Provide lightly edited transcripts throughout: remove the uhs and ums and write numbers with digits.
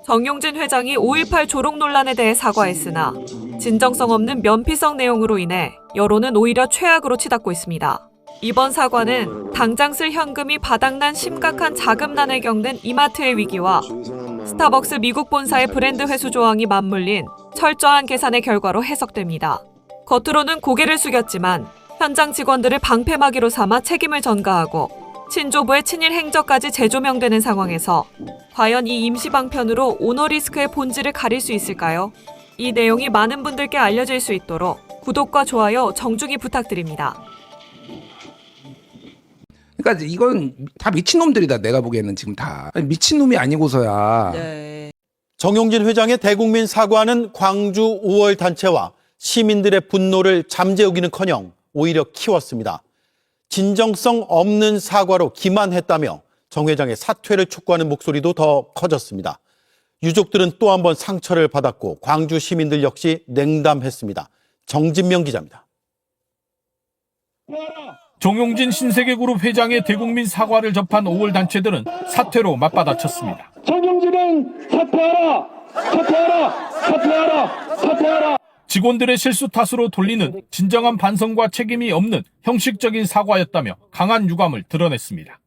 정용진 회장이 5.18 조롱 논란에 대해 사과했으나 진정성 없는 면피성 내용으로 인해 여론은 오히려 최악으로 치닫고 있습니다. 이번 사과는 당장 쓸 현금이 바닥난 심각한 자금난을 겪는 이마트의 위기와 스타벅스 미국 본사의 브랜드 회수 조항이 맞물린 철저한 계산의 결과로 해석됩니다. 겉으로는 고개를 숙였지만 현장 직원들을 방패막이로 삼아 책임을 전가하고 친조부의 친일 행적까지 재조명되는 상황에서 과연 이 임시 방편으로 오너 리스크의 본질을 가릴 수 있을까요? 이 내용이 많은 분들께 알려질 수 있도록 구독과 좋아요 정중히 부탁드립니다. 그러니까 이건 다 미친놈들이다. 내가 보기에는 지금 다. 미친놈이 아니고서야. 네. 정용진 회장의 대국민 사과는 광주 5월 단체와 시민들의 분노를 잠재우기는커녕 오히려 키웠습니다. 진정성 없는 사과로 기만했다며 정 회장의 사퇴를 촉구하는 목소리도 더 커졌습니다. 유족들은 또 한 번 상처를 받았고 광주 시민들 역시 냉담했습니다. 정진명 기자입니다. 정용진 신세계그룹 회장의 대국민 사과를 접한 5월 단체들은 사퇴로 맞받아쳤습니다. 정용진은 사퇴하라! 사퇴하라! 사퇴하라! 사퇴하라! 직원들의 실수 탓으로 돌리는 진정한 반성과 책임이 없는 형식적인 사과였다며 강한 유감을 드러냈습니다.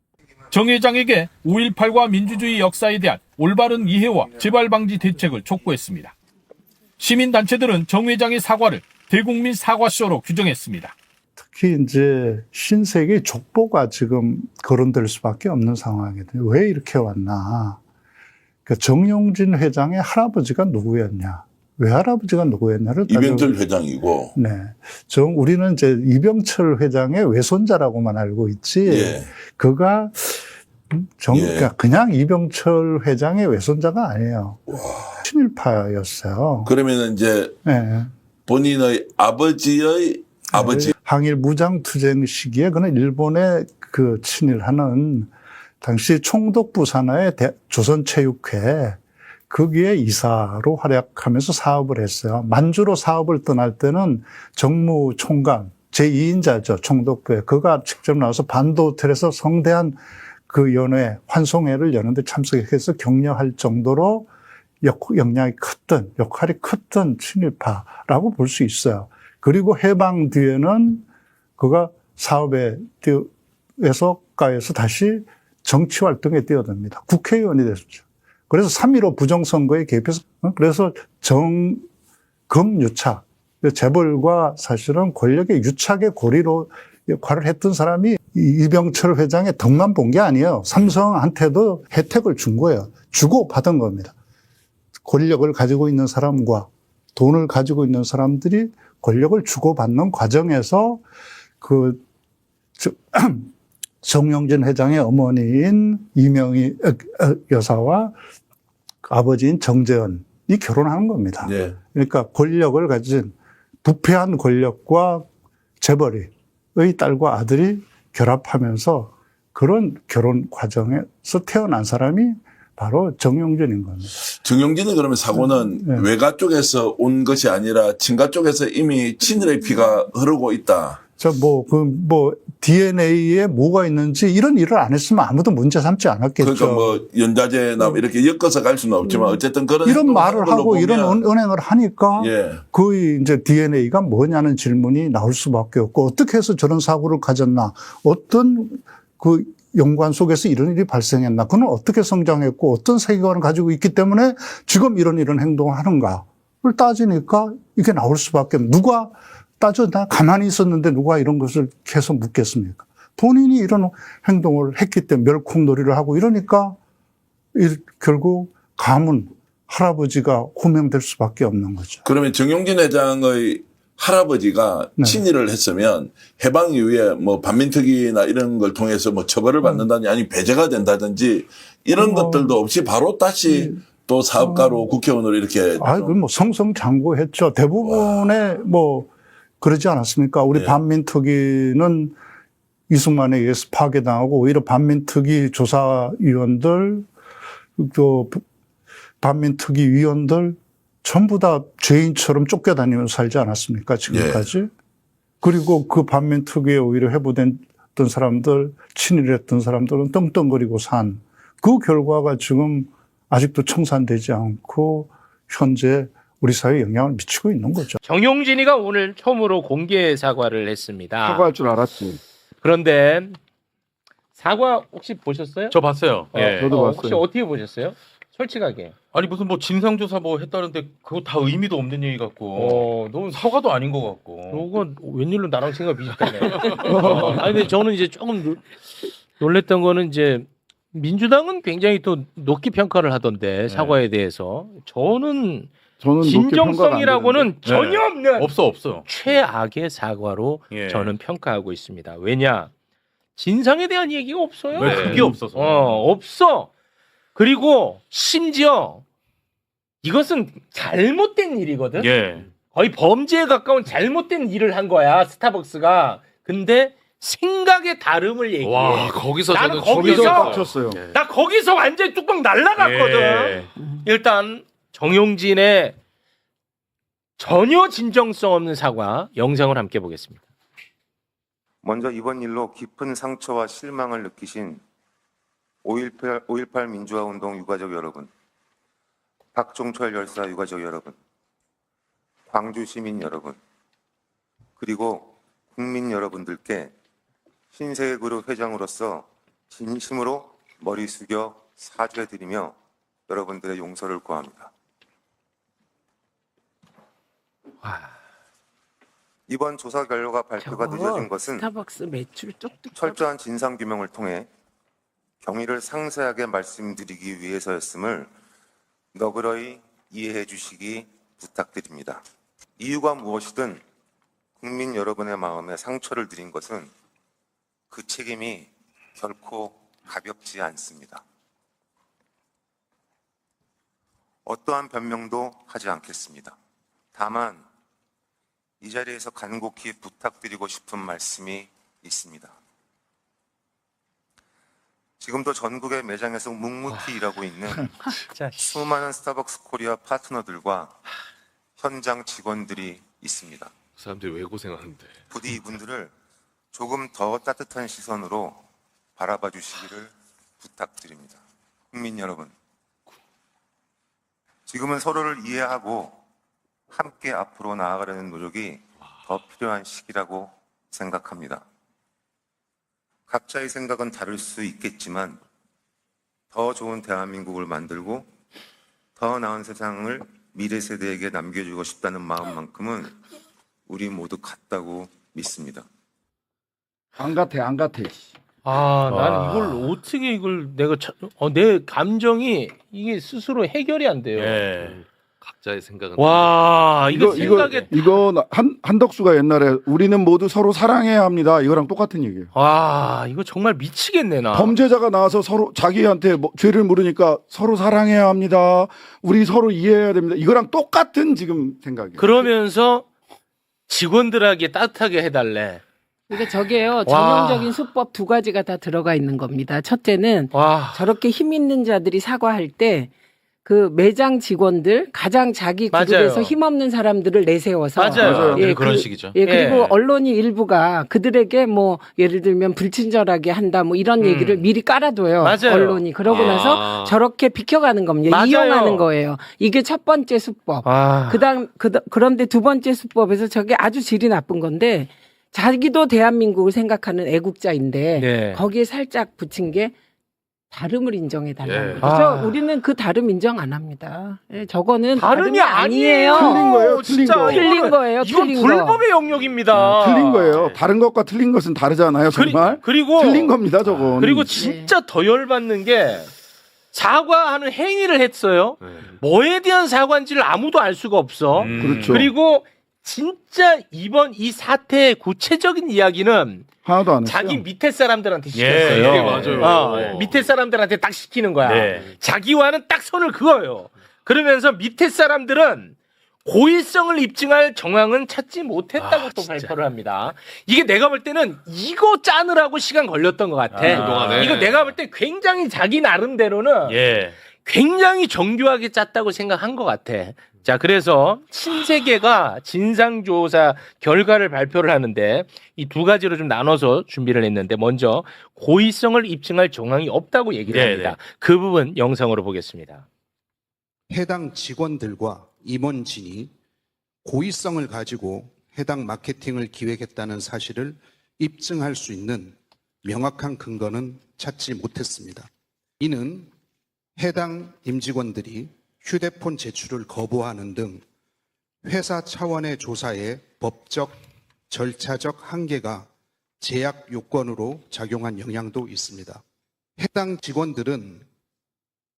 정 회장에게 5.18과 민주주의 역사에 대한 올바른 이해와 재발 방지 대책을 촉구했습니다. 시민단체들은 정 회장의 사과를 대국민 사과쇼로 규정했습니다. 특히 이제 신세계 족보가 지금 거론될 수밖에 없는 상황이거든요. 왜 이렇게 왔나? 그러니까 정용진 회장의 할아버지가 누구였냐? 외할아버지가 누구였냐를 이병철 회장이고. 네. 우리는 이제 이병철 회장의 외손자라고만 알고 있지. 예. 그가 그러니까 그냥 이병철 회장의 외손자가 아니에요. 와. 친일파였어요. 그러면 이제 네. 본인의 아버지의 아버지. 항일 무장투쟁 시기에 그는 일본에 그 친일하는 당시 총독부 산하의 조선체육회 거기에 이사로 활약하면서 사업을 했어요. 만주로 사업을 떠날 때는 정무총감 제2인자죠. 총독부에. 그가 직접 나와서 반도 호텔에서 성대한 그 연회, 환송회를 여는데 참석해서 격려할 정도로 역량이 역할이 컸던 친일파라고 볼 수 있어요. 그리고 해방 뒤에는 그가 사업에서 다시 정치 활동에 뛰어듭니다. 국회의원이 됐죠. 그래서 3.15 부정선거에 개입해서, 그래서 검유착, 재벌과 사실은 권력의 유착의 고리로 역할을 했던 사람이 이병철 회장의 덕만 본 게 아니에요. 삼성한테도 혜택을 준 거예요. 주고 받은 겁니다. 권력을 가지고 있는 사람과 돈을 가지고 있는 사람들이 권력을 주고받는 과정에서 정용진 회장의 어머니인 이명희 여사와 아버지인 정재현이 결혼하는 겁니다. 네. 그러니까 권력을 가진 부패한 권력과 재벌의 딸과 아들이 결합하면서 그런 결혼 과정에서 태어난 사람이 바로 정용진인 겁니다. 정용진은 그러면 사고는 네. 외가 쪽에서 온 것이 아니라 친가 쪽에서 이미 친일의 피가 흐르고 있다. DNA에 뭐가 있는지 이런 일을 안 했으면 아무도 문제 삼지 않았겠죠. 그러니까 연좌제나 이렇게 엮어서 갈 수는 없지만 어쨌든 그런 이런 말을 하고 이런 은행을 하니까 예. 그 이제 DNA가 뭐냐는 질문이 나올 수밖에 없고 어떻게 해서 저런 사고를 가졌나? 어떤 그 연관 속에서 이런 일이 발생했나? 그는 어떻게 성장했고 어떤 세계관을 가지고 있기 때문에 지금 이런 행동을 하는가를 따지니까 이게 나올 수밖에 없는. 누가 따져나 가만히 있었는데 누가 이런 것을 계속 묻겠습니까? 본인이 이런 행동을 했기 때문에 멸콩놀이를 하고 이러니까 결국 가문 할아버지가 호명될 수밖에 없는 거죠. 그러면 정용진 회장의 할아버지가 네. 친일을 했으면 해방 이후에 반민특위나 이런 걸 통해서 처벌을 받는다든지 아니 배제가 된다든지 이런 것들도 없이 바로 다시 또 사업가로 국회의원으로 이렇게. 그럼 성성장구했죠. 대부분의 그러지 않았습니까? 우리 네. 반민특위는 이승만에 의해서 파괴당하고 오히려 반민특위 조사위원들, 또 반민특위 위원들 전부 다 죄인처럼 쫓겨다니면서 살지 않았습니까? 지금까지. 네. 그리고 그 반민특위에 오히려 회부됐던 사람들, 친일했던 사람들은 떵떵거리고 산 그 결과가 지금 아직도 청산되지 않고 현재 우리 사회에 영향을 미치고 있는 거죠. 정용진이가 오늘 처음으로 공개 사과를 했습니다. 사과할 줄 알았지. 그런데 사과 혹시 보셨어요? 저 봤어요. 예. 저도 봤어요. 혹시 어떻게 보셨어요? 솔직하게. 아니 무슨 뭐 진상조사 뭐 했다는데 그거 다 의미도 없는 얘기 같고. 너 사과도 아닌 것 같고. 이건 웬일로 나랑 생각 비슷하네. 아니 근데 저는 이제 조금 놀랬던 거는 이제 민주당은 굉장히 또 높게 평가를 하던데 사과에 대해서 저는 진정성이라고는 전혀 없는 없어. 최악의 사과로 예. 저는 평가하고 있습니다. 왜냐? 진상에 대한 얘기가 없어요. 왜 그게 없어서? 없어. 그리고 심지어 이것은 잘못된 일이거든. 예. 거의 범죄에 가까운 잘못된 일을 한 거야 스타벅스가. 근데 생각의 다름을 얘기해. 와 거기서 나는 저는 거기서 쳤어요. 나 거기서 완전히 뚝방 날라갔거든. 예. 일단 정용진의 전혀 진정성 없는 사과 영상을 함께 보겠습니다. 먼저 이번 일로 깊은 상처와 실망을 느끼신 5.18 민주화운동 유가족 여러분, 박종철 열사 유가족 여러분, 광주 시민 여러분, 그리고 국민 여러분들께 신세계그룹 회장으로서 진심으로 머리 숙여 사죄드리며 여러분들의 용서를 구합니다. 이번 조사 결과가 발표가 늦어진 것은 스타벅스 매출 쪽뚝 철저한 진상 규명을 통해 경위를 상세하게 말씀드리기 위해서였음을 너그러이 이해해 주시기 부탁드립니다. 이유가 무엇이든 국민 여러분의 마음에 상처를 드린 것은 그 책임이 결코 가볍지 않습니다. 어떠한 변명도 하지 않겠습니다. 다만 이 자리에서 간곡히 부탁드리고 싶은 말씀이 있습니다. 지금도 전국의 매장에서 묵묵히 일하고 있는 수많은 스타벅스 코리아 파트너들과 현장 직원들이 있습니다. 사람들이 왜 고생하는데? 부디 이분들을 조금 더 따뜻한 시선으로 바라봐 주시기를 부탁드립니다. 국민 여러분, 지금은 서로를 이해하고 함께 앞으로 나아가려는 노력이 더 필요한 시기라고 생각합니다. 각자의 생각은 다를 수 있겠지만 더 좋은 대한민국을 만들고 더 나은 세상을 미래 세대에게 남겨주고 싶다는 마음만큼은 우리 모두 같다고 믿습니다. 안 같아. 난 이걸 어떻게 내가 내 감정이 이게 스스로 해결이 안 돼요. 예. 각자의 생각은. 와 이거 생각에 이거 한덕수가 옛날에 우리는 모두 서로 사랑해야 합니다. 이거랑 똑같은 얘기예요. 와 이거 정말 미치겠네 나. 범죄자가 나와서 서로 자기한테 죄를 물으니까 서로 사랑해야 합니다. 우리 서로 이해해야 됩니다. 이거랑 똑같은 지금 생각이에요. 그러면서 직원들에게 따뜻하게 해달래. 그러니까 저게요 전형적인 수법 두 가지가 다 들어가 있는 겁니다. 첫째는 저렇게 힘 있는 자들이 사과할 때 그 매장 직원들 가장 자기 그룹에서 힘없는 사람들을 내세워서 맞아요. 예, 그런 식이죠. 예, 그리고 언론이 일부가 그들에게 뭐 예를 들면 불친절하게 한다 뭐 이런 얘기를 미리 깔아둬요. 맞아요. 언론이 그러고 나서 저렇게 비켜가는 겁니다. 맞아요. 이용하는 거예요. 이게 첫 번째 수법. 그런데 두 번째 수법에서 저게 아주 질이 나쁜 건데 자기도 대한민국을 생각하는 애국자인데 거기에 살짝 붙인 게 다름을 인정해 달라는 거죠. 우리는 그 다름 인정 안 합니다. 예, 저거는 다름이 아니에요. 틀린 거예요. 진짜 틀린 거예요. 이건 틀린 불법의 영역입니다. 틀린 거예요. 다른 것과 틀린 것은 다르잖아요. 정말. 그리고 틀린 겁니다. 저건. 그리고 진짜 더 열받는 게 사과하는 행위를 했어요. 뭐에 대한 사과인지를 아무도 알 수가 없어. 그렇죠. 그리고 진짜 이번 이 사태의 구체적인 이야기는 하나도 안 했어요. 자기 밑에 사람들한테 시켰어요. 이게 맞아요. 밑에 사람들한테 딱 시키는 거야. 자기와는 딱 선을 그어요. 그러면서 밑에 사람들은 고의성을 입증할 정황은 찾지 못했다고 또 발표를 합니다. 이게 내가 볼 때는 이거 짜느라고 시간 걸렸던 것 같아. 이거 내가 볼 때 굉장히 자기 나름대로는 굉장히 정교하게 짰다고 생각한 것 같아. 자, 그래서 신세계가 진상조사 결과를 발표를 하는데 이 두 가지로 좀 나눠서 준비를 했는데 먼저 고의성을 입증할 정황이 없다고 얘기를 합니다. 그 부분 영상으로 보겠습니다. 해당 직원들과 임원진이 고의성을 가지고 해당 마케팅을 기획했다는 사실을 입증할 수 있는 명확한 근거는 찾지 못했습니다. 이는 해당 임직원들이 휴대폰 제출을 거부하는 등 회사 차원의 조사에 법적, 절차적 한계가 제약 요건으로 작용한 영향도 있습니다. 해당 직원들은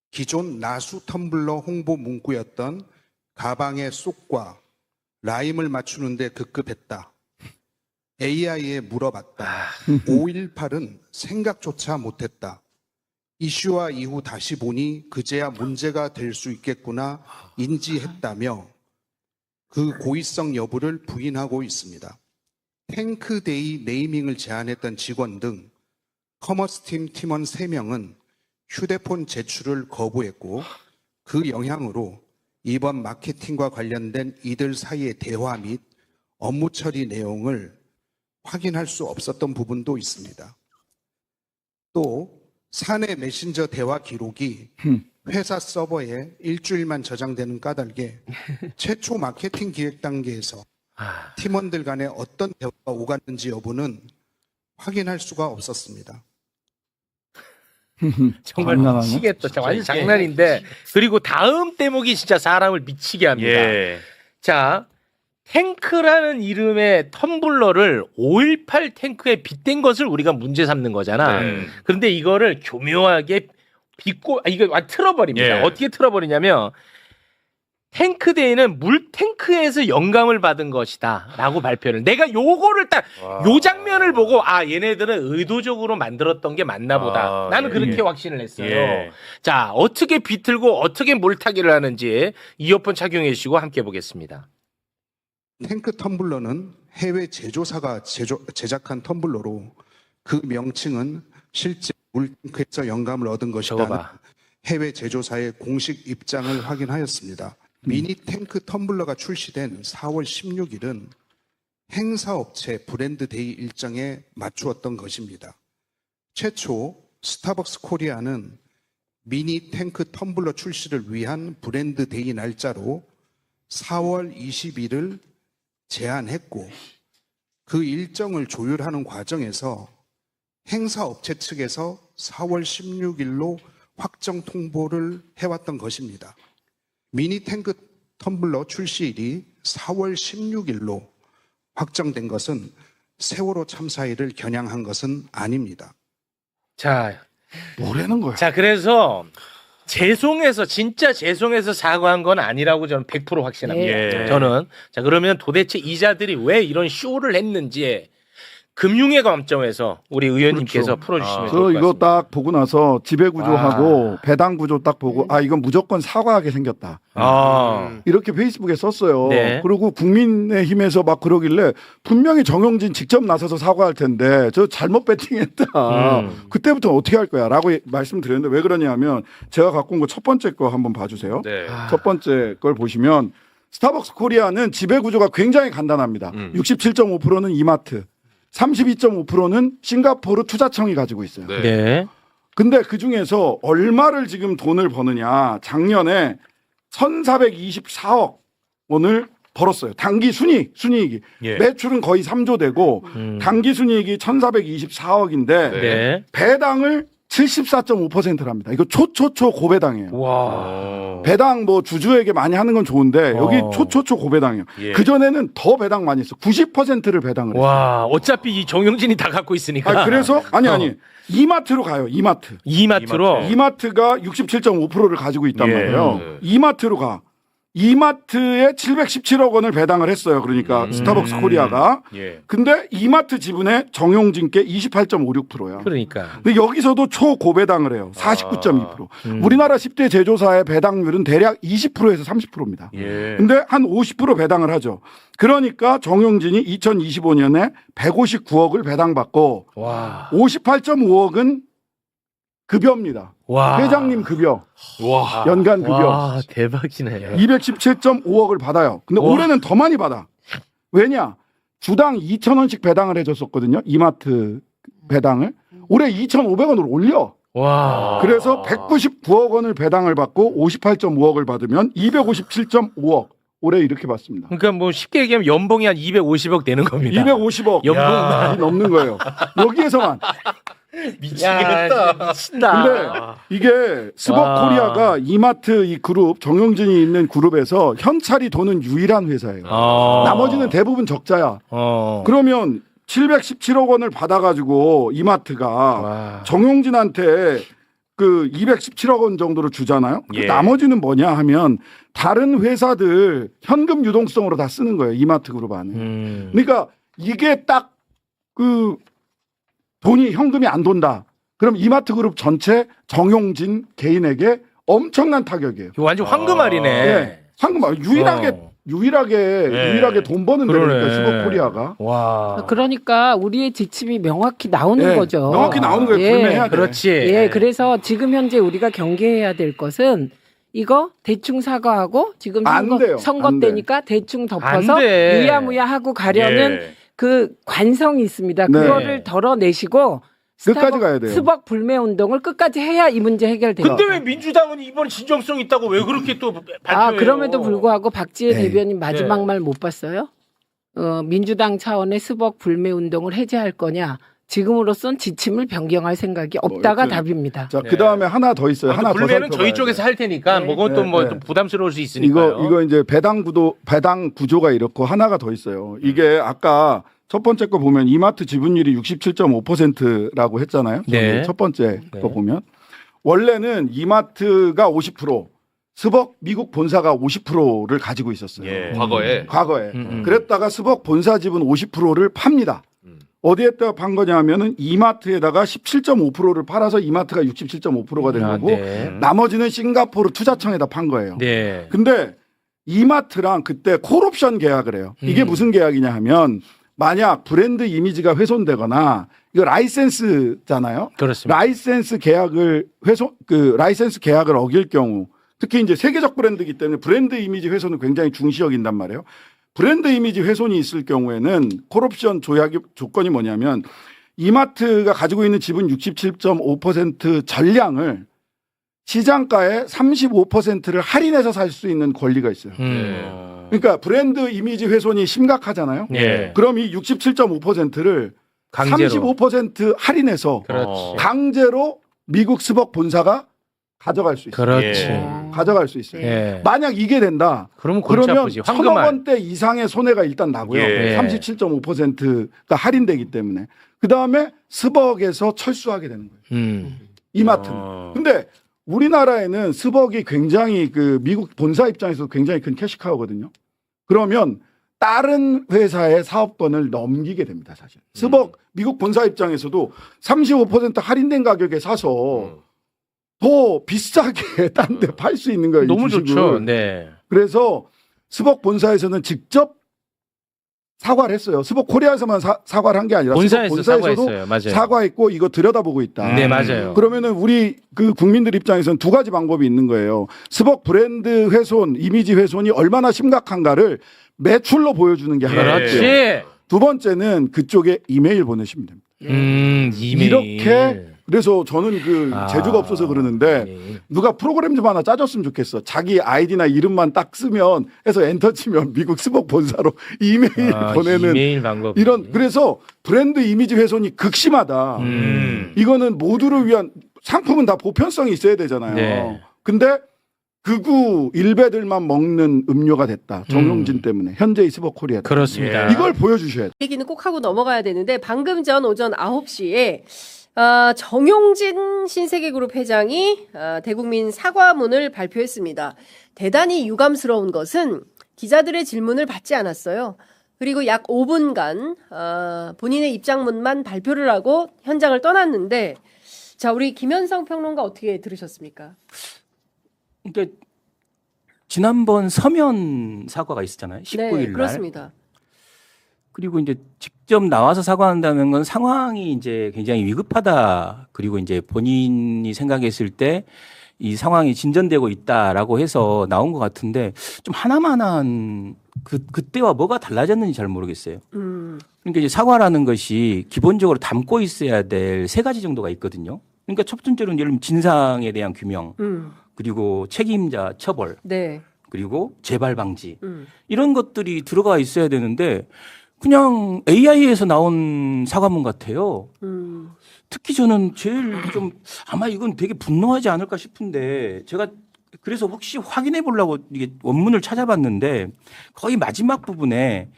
기존 나수 텀블러 홍보 문구였던 가방의 쏙과 라임을 맞추는데 급급했다. AI에 물어봤다. 518은 생각조차 못했다. 이슈화 이후 다시 보니 그제야 문제가 될 수 있겠구나 인지했다며 그 고의성 여부를 부인하고 있습니다. 탱크데이 네이밍을 제안했던 직원 등 커머스팀 팀원 3명은 휴대폰 제출을 거부했고 그 영향으로 이번 마케팅과 관련된 이들 사이의 대화 및 업무 처리 내용을 확인할 수 없었던 부분도 있습니다. 또 사내 메신저 대화 기록이 회사 서버에 일주일만 저장되는 까닭에 최초 마케팅 기획 단계에서 팀원들 간에 어떤 대화가 오갔는지 여부는 확인할 수가 없었습니다. 정말 미치겠다. 완전 장난인데. 그리고 다음 대목이 진짜 사람을 미치게 합니다. 자, 탱크라는 이름의 텀블러를 518 탱크에 빗댄 것을 우리가 문제 삼는 거잖아. 그런데 이거를 교묘하게 빗고 이거 틀어버립니다. 어떻게 틀어버리냐면 탱크데이는 물 탱크에서 영감을 받은 것이다 라고 발표를. 내가 요거를 딱 요 장면을 보고 얘네들은 의도적으로 만들었던 게 맞나 보다. 나는 그렇게 확신을 했어요. 자, 어떻게 비틀고 어떻게 몰타기를 하는지 이어폰 착용해 주시고 함께 보겠습니다. 탱크 텀블러는 해외 제조사가 제작한 텀블러로 그 명칭은 실제 물탱크에서 영감을 얻은 것이라는 해외 제조사의 공식 입장을 확인하였습니다. 미니 탱크 텀블러가 출시된 4월 16일은 행사업체 브랜드데이 일정에 맞추었던 것입니다. 최초 스타벅스 코리아는 미니 탱크 텀블러 출시를 위한 브랜드데이 날짜로 4월 20일을 제안했고 그 일정을 조율하는 과정에서 행사업체 측에서 4월 16일로 확정 통보를 해왔던 것입니다. 미니 탱크 텀블러 출시일이 4월 16일로 확정된 것은 세월호 참사일을 겨냥한 것은 아닙니다. 자, 뭐라는 거야? 자, 그래서 진짜 죄송해서 사과한 건 아니라고 저는 100% 확신합니다. 저는. 자, 그러면 도대체 이자들이 왜 이런 쇼를 했는지 금융의 관점에서 우리 의원님께서 풀어주시면 좋을 것 같습니다. 이거 딱 보고 나서 지배구조하고 배당구조 딱 보고 이건 무조건 사과하게 생겼다. 이렇게 페이스북에 썼어요. 그리고 국민의힘에서 막 그러길래 분명히 정용진 직접 나서서 사과할 텐데 저 잘못 배팅했다. 그때부터 어떻게 할 거야 라고 말씀드렸는데 왜 그러냐면 제가 갖고 온 거 첫 번째 거 한번 봐주세요. 첫 번째 걸 보시면 스타벅스 코리아는 지배구조가 굉장히 간단합니다. 67.5%는 이마트. 32.5%는 싱가포르 투자청이 가지고 있어요. 근데 그 중에서 얼마를 지금 돈을 버느냐. 작년에 1,424억 원을 벌었어요. 단기 순이익이. 매출은 거의 3조 되고 단기 순이익이 1,424억인데 배당을 74.5%랍니다. 이거 초초초 고배당이에요. 배당 뭐 주주에게 많이 하는 건 좋은데 여기 초초초 고배당이에요. 그전에는 더 배당 많이 했어. 90%를 배당을 했어요. 와, 어차피 이 정용진이 다 갖고 있으니까. 그래서 아니 이마트로 가요. 이마트로. 이마트가 67.5%를 가지고 있단 말이에요. 이마트로 가. 이마트에 717억 원을 배당을 했어요. 그러니까 스타벅스 코리아가. 근데 이마트 지분의 정용진께 28.56%야. 그러니까. 근데 여기서도 초고배당을 해요. 49.2%. 우리나라 10대 제조사의 배당률은 대략 20%에서 30%입니다. 근데 한 50% 배당을 하죠. 그러니까 정용진이 2025년에 159억을 배당받고 58.5억은 급여입니다. 회장님 급여. 연간 급여. 와, 대박이네. 217.5억을 받아요. 근데 올해는 더 많이 받아. 왜냐? 주당 2,000원씩 배당을 해줬었거든요. 이마트 배당을. 올해 2,500원으로 올려. 와. 그래서 199억 원을 배당을 받고 58.5억을 받으면 257.5억. 올해 이렇게 받습니다. 그러니까 뭐 쉽게 얘기하면 연봉이 한 250억 되는 겁니다. 250억 연봉이 넘는 거예요. 여기에서만. 미치겠다. 미친다. 근데 이게 스벅코리아가 이마트 이 그룹 정용진이 있는 그룹에서 현찰이 도는 유일한 회사예요. 나머지는 대부분 적자야. 그러면 717억 원을 받아가지고 이마트가 정용진한테 그 217억 원 정도를 주잖아요. 예. 나머지는 뭐냐 하면 다른 회사들 현금 유동성으로 다 쓰는 거예요. 이마트 그룹 안에. 그러니까 이게 딱 그 돈이 현금이 안 돈다. 그럼 이마트 그룹 전체 정용진 개인에게 엄청난 타격이에요. 완전 황금알이네. 네. 황금알. 유일하게 돈 버는 데니까 스벅코리아가. 와. 그러니까 우리의 지침이 명확히 나오는 거죠. 명확히 나오는 거예요. 불매해야 돼. 그렇지. 예, 그래서 지금 현재 우리가 경계해야 될 것은 이거 대충 사과하고 지금 선거 때니까 대충 덮어서 유야무야 하고 가려는 그 관성이 있습니다. 그거를 덜어내시고 끝까지 가야 돼요. 스벅 불매 운동을 끝까지 해야 이 문제 해결돼요. 근데 왜 민주당은 이번 진정성 있다고 왜 그렇게 또 발표해요? 그럼에도 불구하고 박지혜 대변인 마지막 말 못 봤어요? 민주당 차원의 스벅 불매 운동을 해제할 거냐? 지금으로선 지침을 변경할 생각이 없다가 답입니다. 자, 그 다음에 하나 더 있어요. 하나 더 불매는 저희 쪽에서 할 테니까 그것도 좀 부담스러울 수 있으니까요. 이거 이제 배당 구조가 이렇고 하나가 더 있어요. 이게 아까 첫 번째 거 보면 이마트 지분율이 67.5%라고 했잖아요. 첫 번째 거 보면 원래는 이마트가 50%, 스벅 미국 본사가 50%를 가지고 있었어요. 과거에. 그랬다가 스벅 본사 지분 50%를 팝니다. 어디에다가 판 거냐 하면은 이마트에다가 17.5%를 팔아서 이마트가 67.5%가 된 거고 나머지는 싱가포르 투자청에다 판 거예요. 근데 이마트랑 그때 콜옵션 계약을 해요. 이게 무슨 계약이냐 하면 만약 브랜드 이미지가 훼손되거나 이거 라이센스잖아요. 그렇습니다. 라이센스 계약을 라이센스 계약을 어길 경우 특히 이제 세계적 브랜드이기 때문에 브랜드 이미지 훼손을 굉장히 중시 여긴단 말이에요. 브랜드 이미지 훼손이 있을 경우에는 콜옵션 조약의 조건이 뭐냐면 이마트가 가지고 있는 지분 67.5% 전량을 시장가의 35%를 할인해서 살 수 있는 권리가 있어요. 그러니까 브랜드 이미지 훼손이 심각하잖아요. 그럼 이 67.5%를 강제로. 35% 할인해서 강제로 미국 스벅 본사가 가져갈 수 있어요. 그렇지. 가져갈 수 있어요. 만약 이게 된다. 그러면 1,000억 원대 이상의 손해가 일단 나고요. 37.5%가 할인되기 때문에. 그다음에 스벅에서 철수하게 되는 거예요. 이마트는. 근데 우리나라에는 스벅이 굉장히 그 미국 본사 입장에서 굉장히 큰 캐시카우거든요. 그러면 다른 회사의 사업권을 넘기게 됩니다, 사실. 스벅 미국 본사 입장에서도 35% 할인된 가격에 사서 더 비싸게 딴 데 팔 수 있는 거예요. 너무 주식을. 좋죠. 네. 그래서 스벅 본사에서는 직접 사과를 했어요. 스벅 코리아에서만 사과를 한 게 아니라 본사에서도 사과했어요. 맞아요. 사과했고 이거 들여다보고 있다. 네, 맞아요. 그러면은 우리 그 국민들 입장에서는 두 가지 방법이 있는 거예요. 스벅 브랜드 훼손, 이미지 훼손이 얼마나 심각한가를 매출로 보여주는 게 하나 있고요. 두 번째는 그쪽에 이메일 보내시면 됩니다. 이메일. 이렇게 그래서 저는 그 재주가 없어서 그러는데 누가 프로그램 좀 하나 짜줬으면 좋겠어. 자기 아이디나 이름만 딱 쓰면 해서 엔터 치면 미국 스벅 본사로 이메일 보내는 이메일 방법. 이런 그래서 브랜드 이미지 훼손이 극심하다. 이거는 모두를 위한 상품은 다 보편성이 있어야 되잖아요. 근데 극우 일베들만 먹는 음료가 됐다. 정용진 때문에 현재의 스벅 코리아. 그렇습니다. 이걸 보여주셔야 돼. 얘기는 꼭 하고 넘어가야 되는데 방금 전 오전 9시에 정용진 신세계그룹 회장이 대국민 사과문을 발표했습니다. 대단히 유감스러운 것은 기자들의 질문을 받지 않았어요. 그리고 약 5분간 본인의 입장문만 발표를 하고 현장을 떠났는데 자 우리 김현성 평론가 어떻게 들으셨습니까? 그러니까 지난번 서면 사과가 있었잖아요. 19일 날. 그렇습니다. 그리고 이제 직접 나와서 사과한다는 건 상황이 이제 굉장히 위급하다. 그리고 이제 본인이 생각했을 때 이 상황이 진전되고 있다라고 해서 나온 것 같은데 좀 하나만한 그때와 뭐가 달라졌는지 잘 모르겠어요. 그러니까 이제 사과라는 것이 기본적으로 담고 있어야 될 세 가지 정도가 있거든요. 그러니까 첫 번째로는 예를 들면 진상에 대한 규명, 그리고 책임자 처벌, 네. 그리고 재발 방지 이런 것들이 들어가 있어야 되는데 그냥 AI에서 나온 사과문 같아요. 특히 저는 제일 좀 아마 이건 되게 분노하지 않을까 싶은데 제가 그래서 혹시 확인해 보려고 이게 원문을 찾아봤는데 거의 마지막 부분에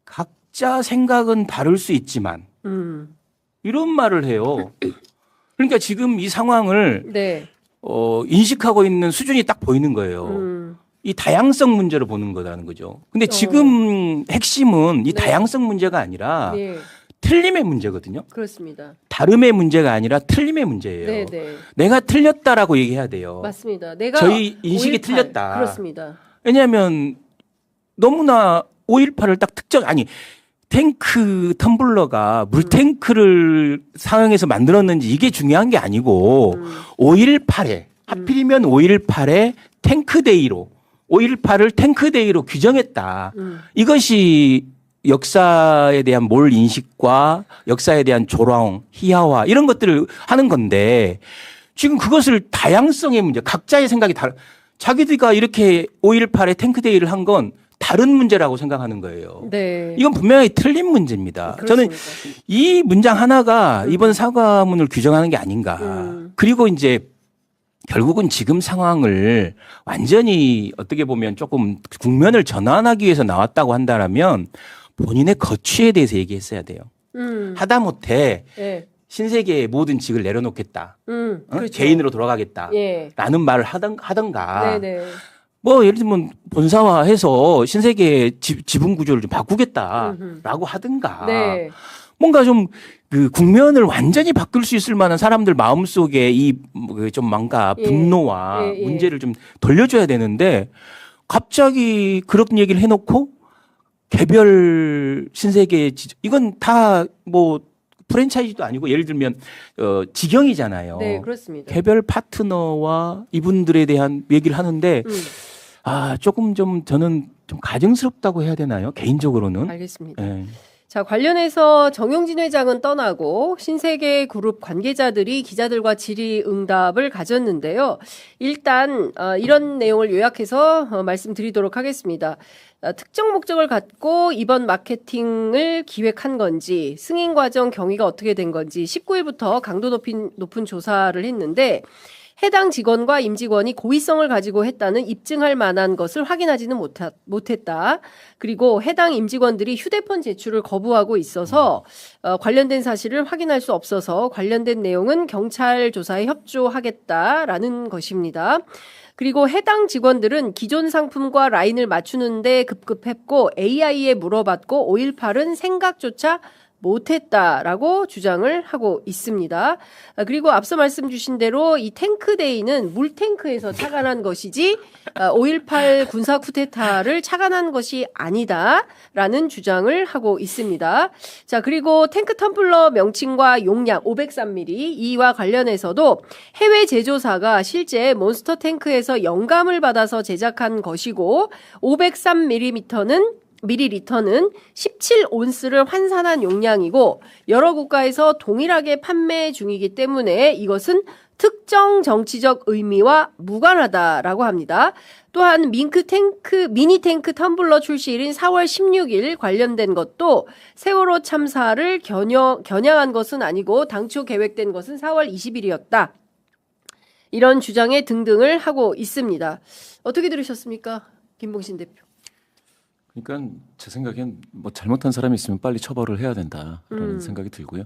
각자 생각은 다를 수 있지만 이런 말을 해요. 그러니까 지금 이 상황을 네. 인식하고 있는 수준이 딱 보이는 거예요. 이 다양성 문제를 보는 거라는 거죠. 근데 지금 핵심은 이 다양성 문제가 아니라 네. 틀림의 문제거든요. 그렇습니다. 다름의 문제가 아니라 틀림의 문제예요. 네, 네. 내가 틀렸다라고 얘기해야 돼요. 맞습니다. 내가 저희 인식이 5.18. 틀렸다. 그렇습니다. 왜냐하면 너무나 5.18을 딱 탱크 텀블러가 물탱크를 사용해서 만들었는지 이게 중요한 게 아니고 5.18에 하필이면 5.18에 탱크데이로 5.18을 탱크데이로 규정했다. 이것이 역사에 대한 몰 인식과 역사에 대한 조롱, 희화화 이런 것들을 하는 건데 지금 그것을 다양성의 문제, 각자의 생각이 자기들과 이렇게 5.18에 탱크데이를 한 건 다른 문제라고 생각하는 거예요. 네. 이건 분명히 틀린 문제입니다. 그렇습니다. 저는 이 문장 하나가 이번 사과문을 규정하는 게 아닌가. 그리고 이제 결국은 지금 상황을 완전히 어떻게 보면 조금 국면을 전환하기 위해서 나왔다고 한다면 본인의 거취에 대해서 얘기했어야 돼요. 하다못해 네. 신세계의 모든 직을 내려놓겠다. 그렇죠. 개인으로 돌아가겠다. 예. 라는 말을 하던가. 네네. 뭐 예를 들면 본사화해서 신세계의 지분 구조를 좀 바꾸겠다라고 하든가. 네. 뭔가 좀 그 국면을 완전히 바꿀 수 있을 만한 사람들 마음속에 이 좀 뭔가 분노와 문제를 좀 돌려줘야 되는데 갑자기 그런 얘기를 해놓고 개별 신세계 이건 다 뭐 프랜차이즈도 아니고 예를 들면 직영이잖아요. 네, 그렇습니다. 개별 파트너와 이분들에 대한 얘기를 하는데 조금 좀 저는 좀 가증스럽다고 해야 되나요? 개인적으로는. 알겠습니다. 네. 자, 관련해서 정용진 회장은 떠나고 신세계 그룹 관계자들이 기자들과 질의응답을 가졌는데요. 일단 이런 내용을 요약해서 말씀드리도록 하겠습니다. 특정 목적을 갖고 이번 마케팅을 기획한 건지 승인 과정 경위가 어떻게 된 건지 19일부터 강도 높은 조사를 했는데 해당 직원과 임직원이 고의성을 가지고 했다는 입증할 만한 것을 확인하지는 못했다. 그리고 해당 임직원들이 휴대폰 제출을 거부하고 있어서 관련된 사실을 확인할 수 없어서 관련된 내용은 경찰 조사에 협조하겠다라는 것입니다. 그리고 해당 직원들은 기존 상품과 라인을 맞추는데 급급했고 AI에 물어봤고 5.18은 생각조차 못했다라고 주장을 하고 있습니다. 그리고 앞서 말씀 주신 대로 이 탱크데이는 물탱크에서 착안한 것이지 5.18 군사 쿠데타를 착안한 것이 아니다라는 주장을 하고 있습니다. 자, 그리고 탱크 텀블러 명칭과 용량 503mm 이와 관련해서도 해외 제조사가 실제 몬스터 탱크에서 영감을 받아서 제작한 것이고 503mm는 17온스를 환산한 용량이고 여러 국가에서 동일하게 판매 중이기 때문에 이것은 특정 정치적 의미와 무관하다라고 합니다. 또한 미니 탱크 텀블러 출시일인 4월 16일 관련된 것도 세월호 참사를 겨냥한 것은 아니고 당초 계획된 것은 4월 20일이었다. 이런 주장에 등등을 하고 있습니다. 어떻게 들으셨습니까? 김봉신 대표. 그러니까 제 생각엔 뭐 잘못한 사람이 있으면 빨리 처벌을 해야 된다라는 생각이 들고요.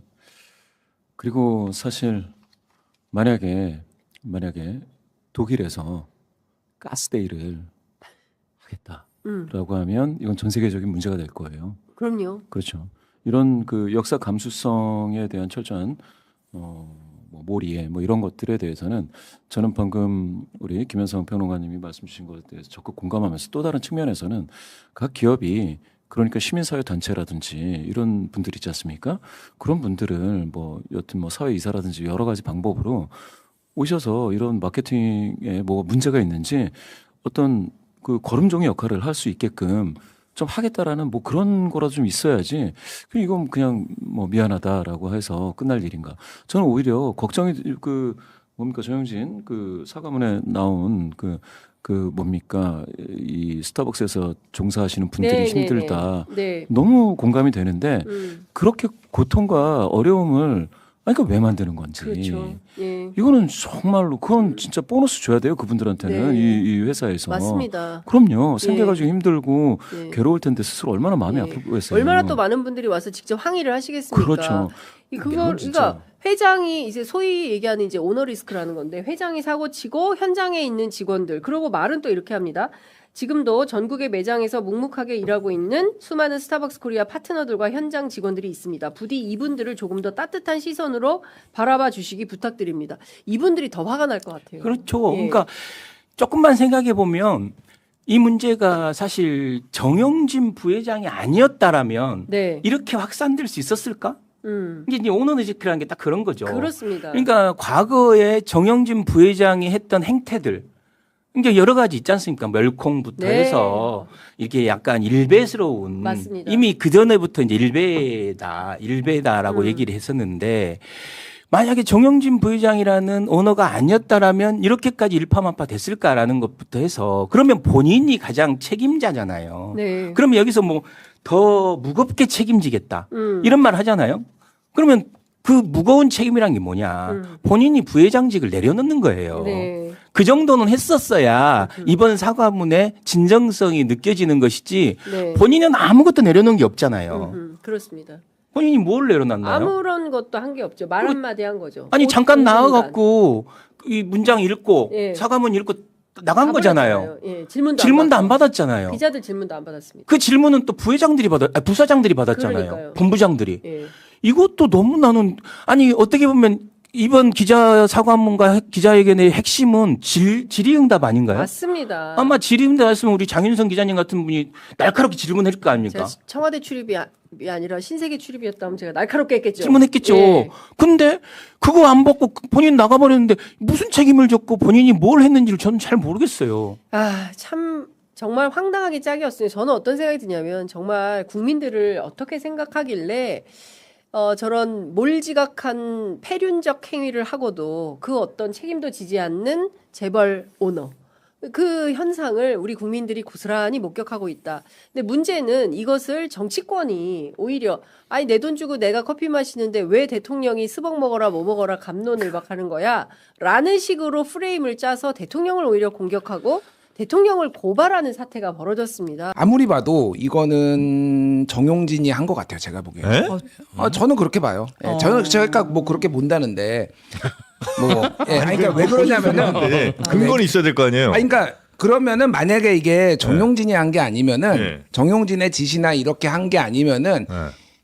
그리고 사실 만약에 독일에서 가스데이를 하겠다라고 하면 이건 전 세계적인 문제가 될 거예요. 그럼요. 그렇죠. 이런 그 역사 감수성에 대한 철저한 뭐 몰이해 뭐 이런 것들에 대해서는 저는 방금 우리 김현성 평론가님이 말씀 주신 것에 대해서 적극 공감하면서 또 다른 측면에서는 각 기업이 그러니까 시민사회 단체라든지 이런 분들 있지 않습니까? 그런 분들을 뭐 여튼 뭐 사회 이사라든지 여러 가지 방법으로 오셔서 이런 마케팅에 뭐 문제가 있는지 어떤 그 거름종의 역할을 할 수 있게끔 좀 하겠다라는 뭐 그런 거라도 좀 있어야지. 이건 그냥 뭐 미안하다라고 해서 끝날 일인가. 저는 오히려 걱정이 뭡니까 정영진 사과문에 나온 뭡니까 이 스타벅스에서 종사하시는 분들이 힘들다. 네. 너무 공감이 되는데 그렇게 고통과 어려움을 그러니까 왜 만드는 건지. 그렇죠. 예. 이거는 정말로 그건 진짜 보너스 줘야 돼요 그분들한테는. 네. 이 회사에서. 맞습니다. 그럼요. 생계가 지금 힘들고 네. 괴로울 텐데 스스로 얼마나 마음이 아프겠어요. 얼마나 또 많은 분들이 와서 직접 항의를 하시겠습니까? 그렇죠. 그러니까 회장이 이제 소위 얘기하는 이제 오너 리스크라는 건데 회장이 사고 치고 현장에 있는 직원들 그리고 말은 또 이렇게 합니다. 지금도 전국의 매장에서 묵묵하게 일하고 있는 수많은 스타벅스 코리아 파트너들과 현장 직원들이 있습니다. 부디 이분들을 조금 더 따뜻한 시선으로 바라봐 주시기 부탁드립니다. 이분들이 더 화가 날 것 같아요. 그렇죠. 그러니까 조금만 생각해 보면 이 문제가 사실 정영진 부회장이 아니었다라면 이렇게 확산될 수 있었을까? 이제 오너리스크라는 게 딱 그런 거죠. 그렇습니다. 그러니까 과거에 정영진 부회장이 했던 행태들 이제 여러 가지 있지 않습니까? 멸콩부터 해서 이렇게 약간 일베스러운 맞습니다. 이미 그 전에부터 이제 일베다라고 얘기를 했었는데 만약에 정영진 부회장이라는 오너가 아니었다라면 이렇게까지 일파만파 됐을까라는 것부터 해서 그러면 본인이 가장 책임자잖아요. 네. 그러면 여기서 뭐 더 무겁게 책임지겠다 이런 말 하잖아요. 그러면 그 무거운 책임이란 게 뭐냐? 본인이 부회장직을 내려놓는 거예요. 네. 그 정도는 했었어야 이번 사과문의 진정성이 느껴지는 것이지 본인은 아무것도 내려놓은 게 없잖아요. 그렇습니다. 본인이 뭘 내려놨나요? 아무런 것도 한 게 없죠. 말 한마디 한 거죠. 아니 잠깐 나와갖고 이 문장 읽고 사과문 읽고 나간 거잖아요. 질문도 안 받았잖아요. 기자들 질문도 안 받았습니다. 그 질문은 또 부사장들이 받았잖아요. 그러니까요. 본부장들이. 이것도 너무 나는 아니 어떻게 보면 이번 사과문과 기자회견의 핵심은 질의응답 아닌가요? 맞습니다. 아마 질의응답 했으면 우리 장윤성 기자님 같은 분이 날카롭게 질문했을 거 아닙니까? 제가 청와대 출입이 아니라 신세계 출입이었다면 제가 날카롭게 했겠죠. 질문했겠죠. 근데 그거 안 받고 본인 나가버렸는데 무슨 책임을 졌고 본인이 뭘 했는지를 저는 잘 모르겠어요. 참 정말 황당하게 짝이었어요. 저는 어떤 생각이 드냐면 정말 국민들을 어떻게 생각하길래 저런 몰지각한 패륜적 행위를 하고도 그 어떤 책임도 지지 않는 재벌 오너. 그 현상을 우리 국민들이 고스란히 목격하고 있다. 근데 문제는 이것을 정치권이 오히려 내 돈 주고 내가 커피 마시는데 왜 대통령이 스벅 먹어라 뭐 먹어라 갑론을박하는 거야? 라는 식으로 프레임을 짜서 대통령을 오히려 공격하고 대통령을 고발하는 사태가 벌어졌습니다. 아무리 봐도 이거는 정용진이 한 것 같아요. 제가 보기에는. 저는 그렇게 봐요. 저는 제가 뭐 그렇게 본다는데 그러니까 왜 그러냐면은 근거는 있어야 될 거 아니에요. 그러니까 그러면은 만약에 이게 정용진이 한 게 아니면은 정용진의 지시나 이렇게 한 게 아니면은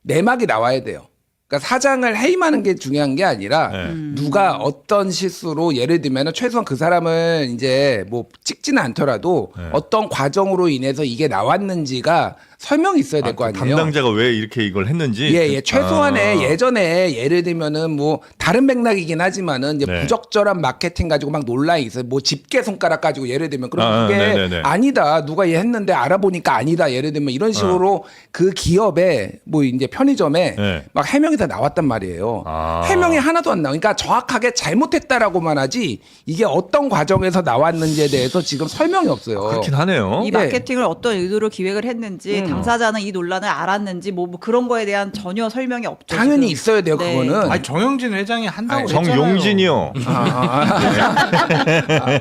내막이 나와야 돼요. 그러니까 사장을 해임하는 게 중요한 게 아니라 누가 어떤 실수로 예를 들면 최소한 그 사람을 이제 뭐 찍지는 않더라도 어떤 과정으로 인해서 이게 나왔는지가 설명이 있어야 될 거 아니에요. 담당자가 왜 이렇게 이걸 했는지. 최소한의 예전에 예를 들면은 뭐 다른 맥락이긴 하지만은 이제 부적절한 마케팅 가지고 막 논란이 있어요. 뭐 집게 손가락 가지고 예를 들면 그럼 그게 아니다. 누가 얘 했는데 알아보니까 아니다. 예를 들면 이런 식으로 그 기업에 뭐 이제 편의점에 막 해명이 다 나왔단 말이에요. 해명이 하나도 안 나와. 그러니까 정확하게 잘못했다라고만 하지 이게 어떤 과정에서 나왔는지에 대해서 지금 설명이 없어요. 그렇긴 하네요. 이 마케팅을 어떤 의도로 기획을 했는지 당사자는 이 논란을 알았는지 뭐 그런 거에 대한 전혀 설명이 없죠. 당연히 지금. 있어야 돼요. 그거는. 정영진 회장이 한다고 정용진이요.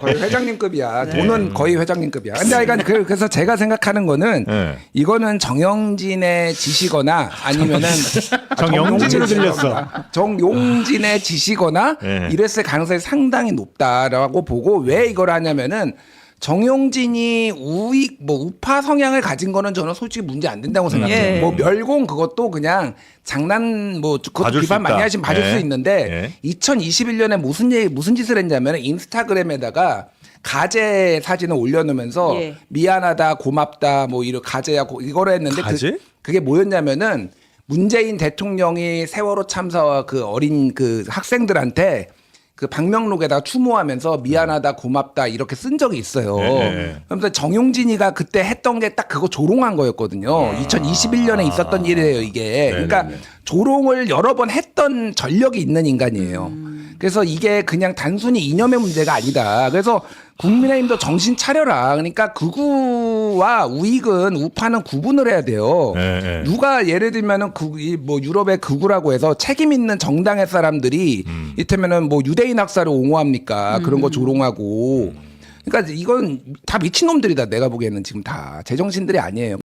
거의 회장님급이야. 돈은 거의 회장님급이야. 근데 그래서 제가 생각하는 거는 이거는 정영진의 지시거나 아니면은 정용진으로 들렸어. 정용진의 지시거나 이랬을 가능성이 상당히 높다라고 보고 왜 이걸 하냐면은 정용진이 우파 성향을 가진 거는 저는 솔직히 문제 안 된다고 생각해요. 뭐 멸공 그것도 그냥 장난 그것도 비판 많이 하시면 봐줄 수 있는데 2021년에 무슨 짓을 했냐면 인스타그램에다가 가재 사진을 올려놓으면서 미안하다 고맙다 뭐 이런 가재야 이거를 했는데 그게 뭐였냐면은 문재인 대통령이 세월호 참사와 그 어린 그 학생들한테 그 방명록에다가 추모하면서 미안하다 고맙다 이렇게 쓴 적이 있어요. 그런데 정용진이가 그때 했던 게 딱 그거 조롱한 거였거든요. 2021년에 있었던 일이에요 이게. 그러니까 조롱을 여러 번 했던 전력이 있는 인간이에요. 그래서 이게 그냥 단순히 이념의 문제가 아니다. 그래서 국민의힘도 정신 차려라. 그러니까 극우와 우익은 우파는 구분을 해야 돼요. 누가 예를 들면은 뭐 유럽의 극우라고 해서 책임 있는 정당의 사람들이 이를테면은 뭐 유대인 학살을 옹호합니까? 그런 거 조롱하고. 그러니까 이건 다 미친놈들이다. 내가 보기에는 지금 다 제정신들이 아니에요.